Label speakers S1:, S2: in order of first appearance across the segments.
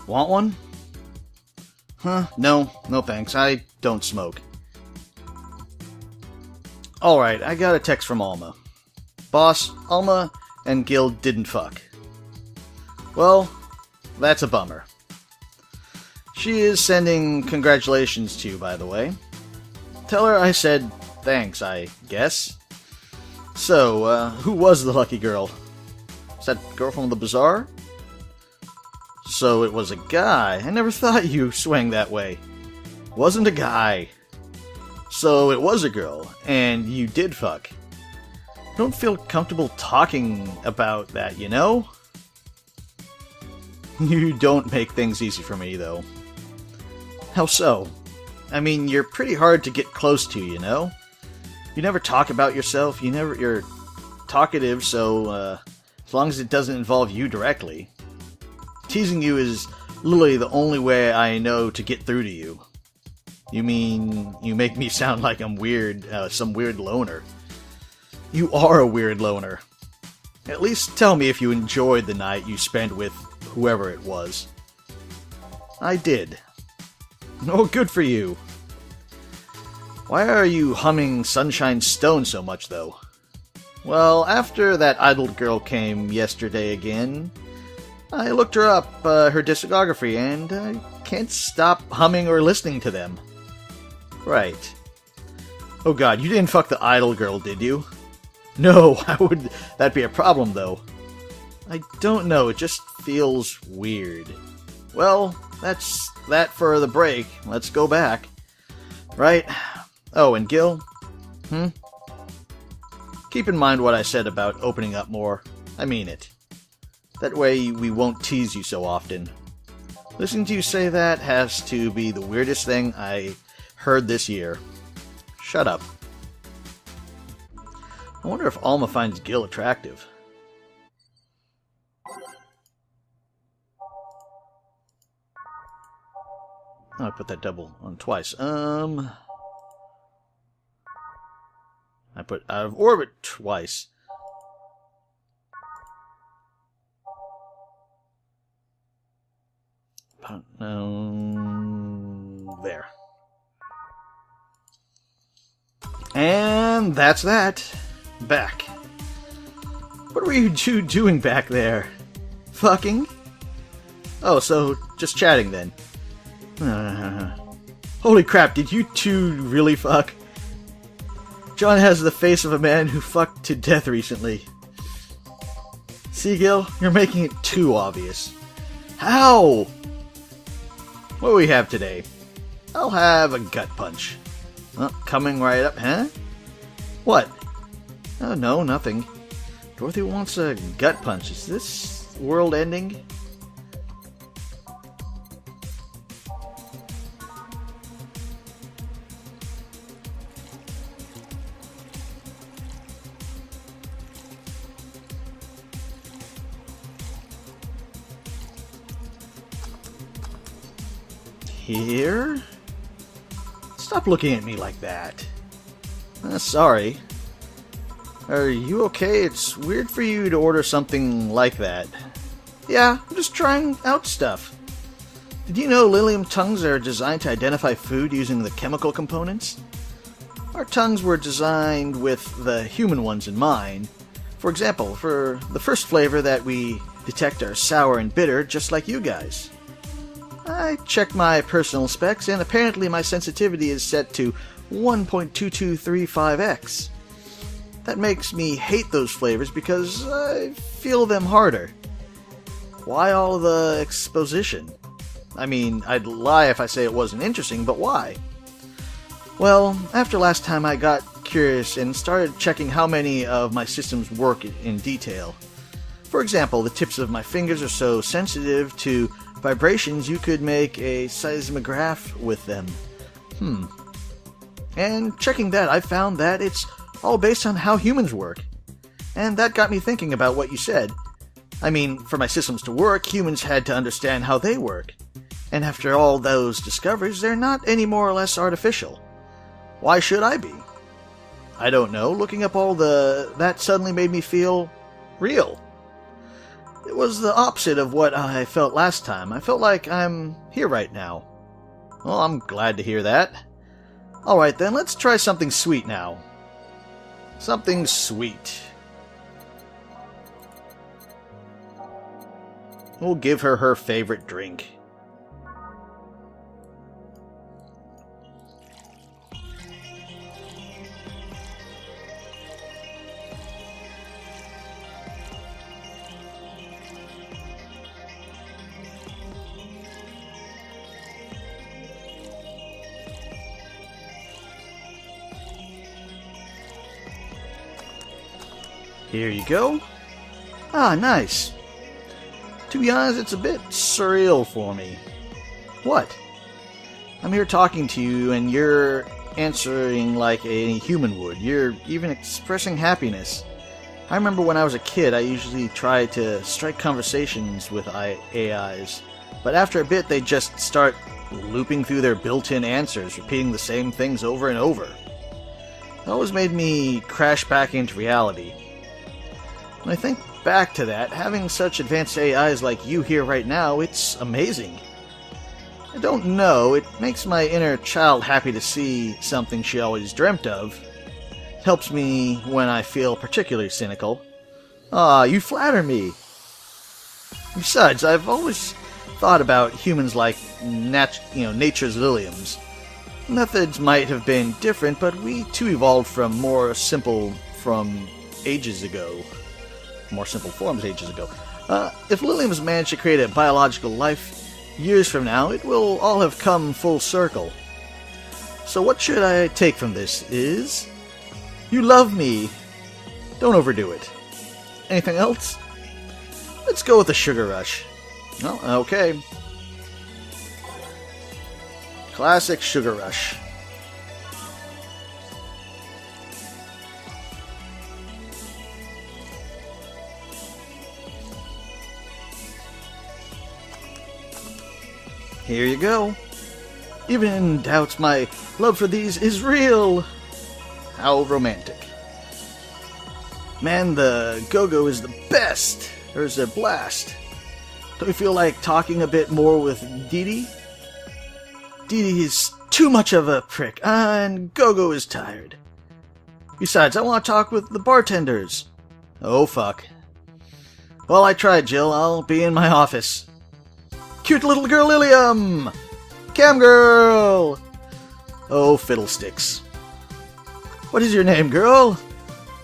S1: Want one? Huh? No thanks. I don't smoke. Alright, I got a text from Alma. Boss, Alma and Gil didn't fuck. Well, that's a bummer. She is sending congratulations to you, by the way. Tell her I said thanks, I guess. So, who was the lucky girl? Was that girl from the bazaar? So it was a guy. I never thought you swang that way. Wasn't a guy. So it was a girl, and you did fuck. Don't feel comfortable talking about that, you know? You don't make things easy for me, though. How so? I mean, you're pretty hard to get close to, you know? You never talk about yourself, you're talkative, so, as long as it doesn't involve you directly. Teasing you is literally the only way I know to get through to you. You mean, you make me sound like I'm weird, some weird loner. You are a weird loner. At least tell me if you enjoyed the night you spent with whoever it was. I did. Oh, good for you. Why are you humming Sunshine Stone so much, though? Well, after that idol girl came yesterday again, I looked her up, her discography, and I can't stop humming or listening to them. Right. Oh god, you didn't fuck the idol girl, did you? No, that'd be a problem, though. I don't know, it just feels weird. Well, that's that for the break. Let's go back. Right? Oh, and Gil? Keep in mind what I said about opening up more. I mean it. That way we won't tease you so often. Listening to you say that has to be the weirdest thing I heard this year. Shut up. I wonder if Alma finds Gil attractive. Oh, I put that double on twice. I put out of orbit twice. There. And that's that. Back. What were you two doing back there? Fucking? Oh, so just chatting then. Holy crap, did you two really fuck? John has the face of a man who fucked to death recently. See, Gil, you're making it too obvious. How? What do we have today? I'll have a gut punch. Well, coming right up, huh? What? Oh, no, nothing. Dorothy wants a gut punch. Is this world ending? Here? Stop looking at me like that. Sorry. Are you okay? It's weird for you to order something like that. Yeah, I'm just trying out stuff. Did you know Lilium tongues are designed to identify food using the chemical components? Our tongues were designed with the human ones in mind. For example, for the first flavor that we detect are sour and bitter, just like you guys. I checked my personal specs, and apparently my sensitivity is set to 1.2235x. That makes me hate those flavors because I feel them harder. Why all the exposition? I mean, I'd lie if I say it wasn't interesting, but why? Well, after last time I got curious and started checking how many of my systems work in detail. For example, the tips of my fingers are so sensitive to vibrations you could make a seismograph with them. And checking that, I found that it's all based on how humans work. And that got me thinking about what you said. I mean, for my systems to work, humans had to understand how they work. And after all those discoveries, they're not any more or less artificial. Why should I be? I don't know. Looking up all that suddenly made me feel real. It was the opposite of what I felt last time. I felt like I'm here right now. Well, I'm glad to hear that. Alright then, let's try something sweet now. Something sweet. We'll give her her favorite drink. Here you go. Ah, nice. To be honest, it's a bit surreal for me. What? I'm here talking to you and you're answering like a human would. You're even expressing happiness. I remember when I was a kid, I usually tried to strike conversations with AIs. But after a bit, they just start looping through their built-in answers, repeating the same things over and over. It always made me crash back into reality. When I think back to that, having such advanced AIs like you here right now, it's amazing. I don't know, it makes my inner child happy to see something she always dreamt of. It helps me when I feel particularly cynical. Ah, you flatter me. Besides, I've always thought about humans like nature's liliums. Methods might have been different, but we too evolved from more simple forms ages ago. If liliums manage to create a biological life, years from now, it will all have come full circle. So what should I take from this is... You love me. Don't overdo it. Anything else? Let's go with the sugar rush. Oh, okay. Classic sugar rush. Here you go. Even in doubts, my love for these is real. How romantic. Man, the go-go is the best. There's a blast. Don't you feel like talking a bit more with Dee Dee? Dee Dee is too much of a prick, and Go-Go is tired. Besides, I want to talk with the bartenders. Oh, fuck. Well, I tried, Jill. I'll be in my office. Cute little girl Lilium! Cam girl! Oh, fiddlesticks. What is your name, girl?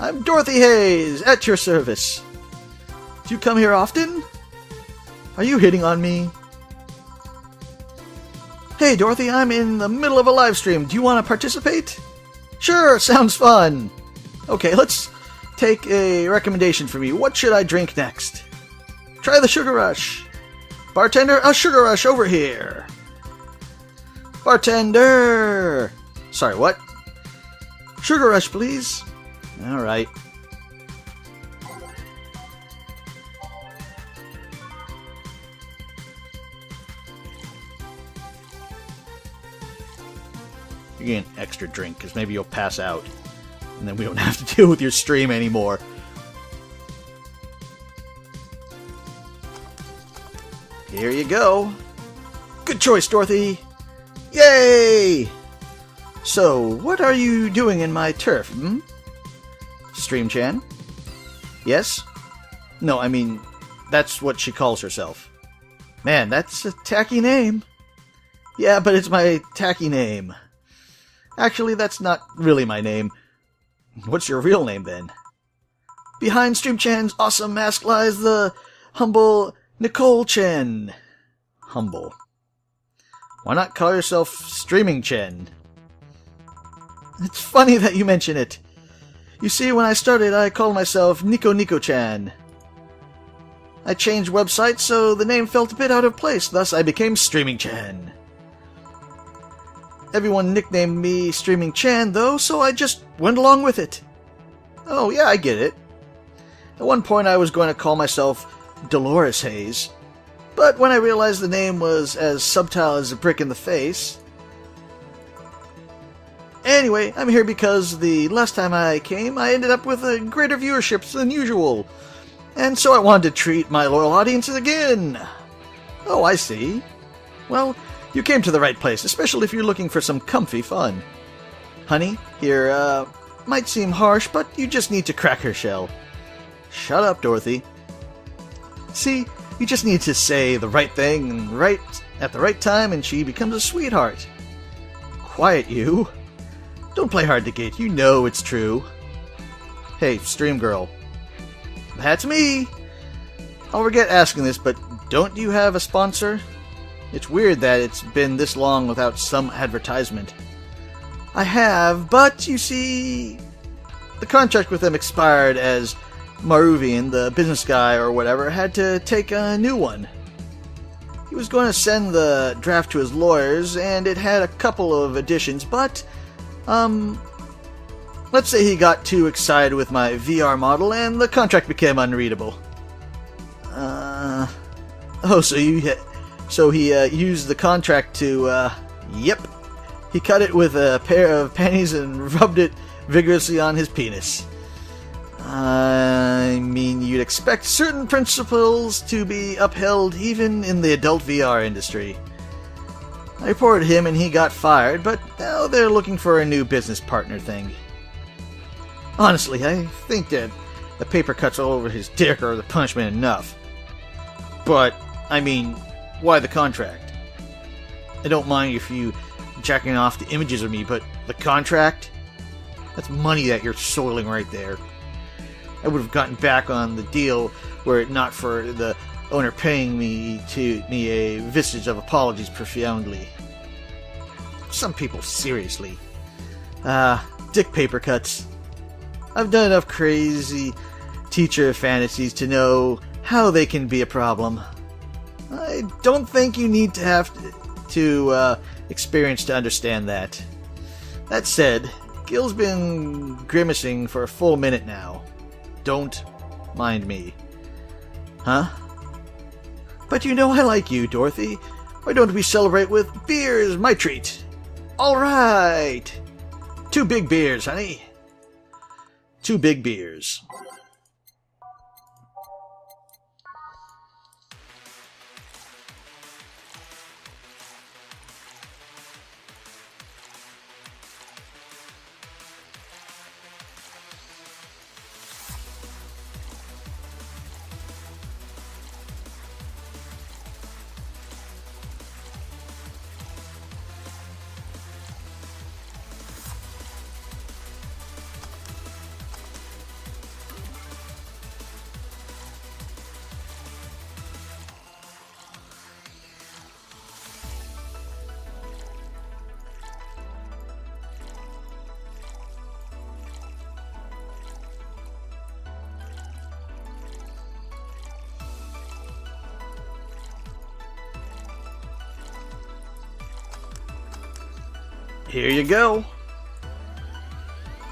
S1: I'm Dorothy Hayes, at your service. Do you come here often? Are you hitting on me? Hey, Dorothy, I'm in the middle of a live stream. Do you want to participate? Sure, sounds fun. Okay, let's take a recommendation from you. What should I drink next? Try the Sugar Rush. Bartender, a Sugar Rush over here. Bartender! Sorry, what? Sugar Rush, please. Alright. You get an extra drink, because maybe you'll pass out. And then we don't have to deal with your stream anymore. Here you go. Good choice, Dorothy. Yay! So, what are you doing in my turf, hmm? Stream-chan? Yes? No, I mean, that's what she calls herself. Man, that's a tacky name. Yeah, but it's my tacky name. Actually, that's not really my name. What's your real name, then? Behind Stream-chan's awesome mask lies the humble Nicole-chan. Humble. Why not call yourself Streaming-chan? It's funny that you mention it. You see, when I started, I called myself Nico-chan. I changed websites, so the name felt a bit out of place, thus I became Streaming-chan. Everyone nicknamed me Streaming-chan, though, so I just went along with it. Oh, yeah, I get it. At one point, I was going to call myself Dolores Hayes, but when I realized the name was as subtle as a brick in the face... Anyway, I'm here because the last time I came, I ended up with a greater viewership than usual. And so I wanted to treat my loyal audiences again. Oh, I see. Well, you came to the right place, especially if you're looking for some comfy fun. Honey, here, might seem harsh, but you just need to crack her shell. Shut up, Dorothy. See, you just need to say the right thing right at the right time and she becomes a sweetheart. Quiet, you. Don't play hard to get, you know it's true. Hey, Stream Girl. That's me! I'll forget asking this, but don't you have a sponsor? It's weird that it's been this long without some advertisement. I have, but you see, the contract with them expired as Maruvian, the business guy or whatever, had to take a new one. He was going to send the draft to his lawyers, and it had a couple of additions, but, let's say he got too excited with my VR model, and the contract became unreadable. So he used the contract to, yep. He cut it with a pair of panties and rubbed it vigorously on his penis. I mean, you'd expect certain principles to be upheld even in the adult VR industry. I reported him and he got fired, but now they're looking for a new business partner thing. Honestly, I think that the paper cuts all over his dick are the punishment enough. But, I mean, why the contract? I don't mind if you jacking off the images of me, but the contract? That's money that you're soiling right there. I would have gotten back on the deal were it not for the owner paying me a visage of apologies profoundly. Some people, seriously. Dick paper cuts. I've done enough crazy teacher fantasies to know how they can be a problem. I don't think you need to have to experience to understand that. That said, Gil's been grimacing for a full minute now. Don't mind me. Huh? But you know I like you, Dorothy. Why don't we celebrate with beers, my treat? Alright! 2 big beers, honey. 2 big beers. Here you go.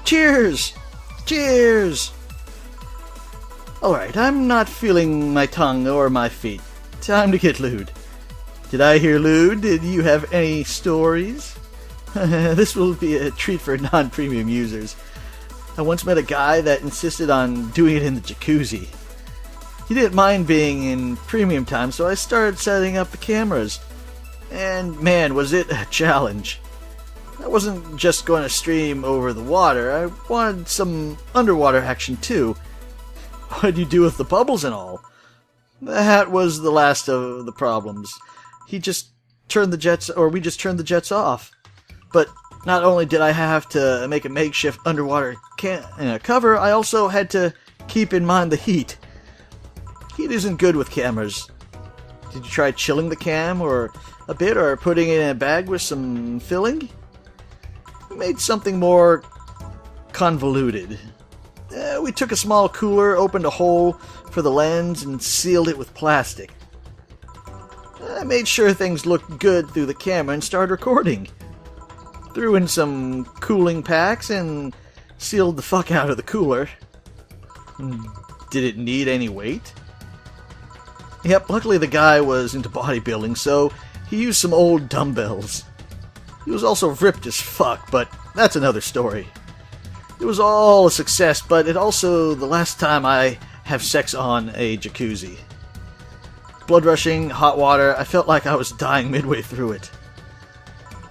S1: Cheers! Cheers! Alright, I'm not feeling my tongue or my feet. Time to get lewd. Did I hear lewd? Did you have any stories? This will be a treat for non-premium users. I once met a guy that insisted on doing it in the jacuzzi. He didn't mind being in premium time, so I started setting up the cameras. And man, was it a challenge. I wasn't just going to stream over the water, I wanted some underwater action too. What do you do with the bubbles and all? That was the last of the problems. We just turned the jets off. But not only did I have to make a makeshift underwater cover, I also had to keep in mind the heat. Heat isn't good with cameras. Did you try chilling the cam or a bit, or putting it in a bag with some filling? We made something more convoluted. We took a small cooler, opened a hole for the lens, and sealed it with plastic. I made sure things looked good through the camera and started recording. Threw in some cooling packs and sealed the fuck out of the cooler. Did it need any weight? Yep, luckily the guy was into bodybuilding, so he used some old dumbbells. He was also ripped as fuck, but that's another story. It was all a success, but it also the last time I have sex on a jacuzzi. Blood rushing, hot water, I felt like I was dying midway through it.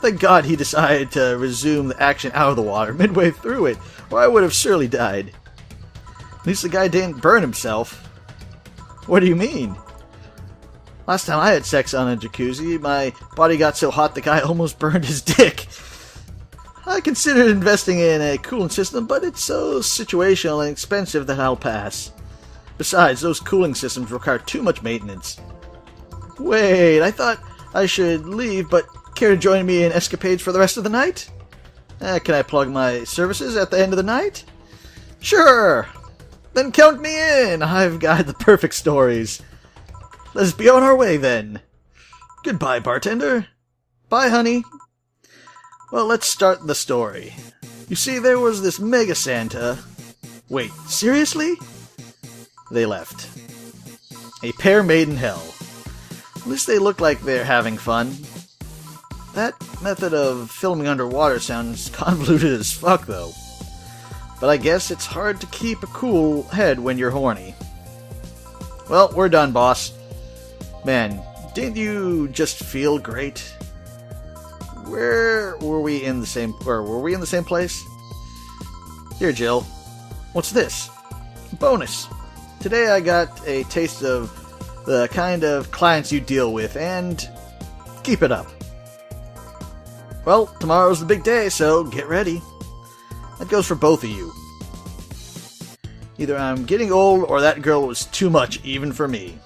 S1: Thank God he decided to resume the action out of the water midway through it, or I would have surely died. At least the guy didn't burn himself. What do you mean? Last time I had sex on a jacuzzi, my body got so hot the guy almost burned his dick. I considered investing in a cooling system, but it's so situational and expensive that I'll pass. Besides, those cooling systems require too much maintenance. Wait, I thought I should leave, but care to join me in escapades for the rest of the night? Can I plug my services at the end of the night? Sure! Then count me in! I've got the perfect stories. Let's be on our way then. Goodbye, bartender. Bye, honey. Well, let's start the story. You see, there was this Mega Santa. Wait, seriously? They left. A pair made in hell. At least they look like they're having fun. That method of filming underwater sounds convoluted as fuck, though. But I guess it's hard to keep a cool head when you're horny. Well, we're done, boss. Man, didn't you just feel great? Where were we in the same place? Here, Jill. What's this? Bonus. Today I got a taste of the kind of clients you deal with, and keep it up. Well, tomorrow's the big day, so get ready. That goes for both of you. Either I'm getting old, or that girl was too much even for me.